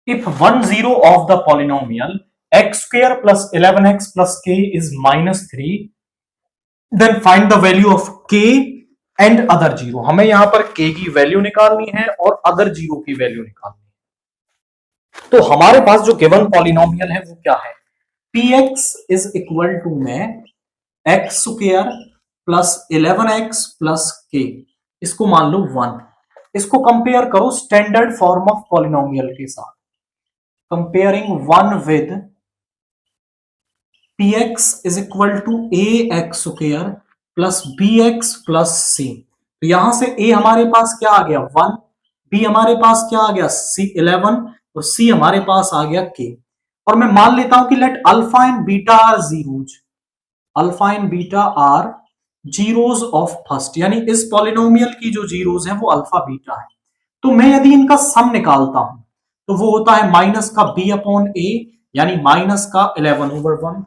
If one zero of the polynomial x square plus 11x plus k is minus 3, then find the value of k and other zero. हमें यहां पर k की value निकालनी है और other zero की value निकालनी है। तो हमारे पास जो गिवन पॉलिनोमियल है वो क्या है, px इज इक्वल टू में x square plus 11x plus k, इसको मान लो 1। इसको कंपेयर करो स्टैंडर्ड फॉर्म ऑफ पॉलिनोमियल के साथ, comparing 1 with px is equal to ax square plus bx plus c। तो यहां से a हमारे पास क्या आ गया 1, b हमारे पास क्या आ गया c 11 और c हमारे पास आ गया k। और मैं मान लेता हूं कि let alpha and beta are zeros, alpha and beta are zeros of first, यानी इस पॉलिनोमियल की जो जीरोज है वो अल्फा बीटा है। तो मैं यदि इनका सम निकालता हूं तो वो होता है माइनस का b अपॉन a, यानी माइनस का 11/1,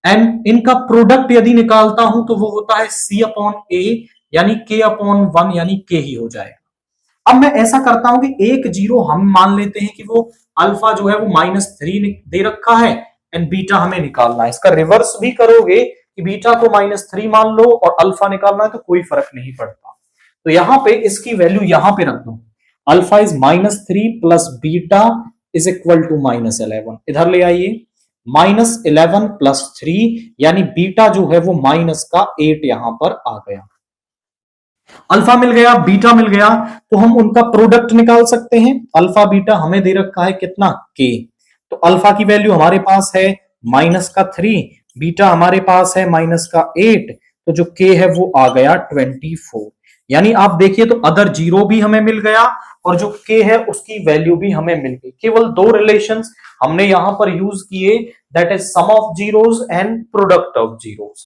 एंड इनका प्रोडक्ट यदि निकालता हूं तो वो होता है c अपॉन a, यानी k अपॉन 1, यानी k ही हो जाएगा। अब मैं ऐसा करता हूं कि एक जीरो हम मान लेते हैं कि वो अल्फा जो है वो -3 दे रखा है एंड बीटा हमें निकालना है। इसका रिवर्स भी करोगे कि बीटा को -3 मान लो और अल्फा निकालना है तो कोई फर्क नहीं पड़ता। तो यहां पे इसकी वैल्यू यहां पे रख दो, alpha is -3 plus beta is equal to -11। इधर ले आइए, -11 प्लस 3, यानी बीटा जो है वो माइनस का 8 यहां पर आ गया। अल्फा मिल गया, बीटा मिल गया, तो हम उनका प्रोडक्ट निकाल सकते हैं। अल्फा बीटा हमें दे रखा है कितना k, तो अल्फा की वैल्यू हमारे पास है -3, बीटा हमारे पास है -8, तो जो k है वो आ गया 24। यानी आप देखिए तो अदर जीरो भी हमें मिल गया और जो k है उसकी वैल्यू भी हमें मिल गई। केवल दो रिलेशंस हमने यहां पर यूज किए, that is sum of zeros and product of zeros.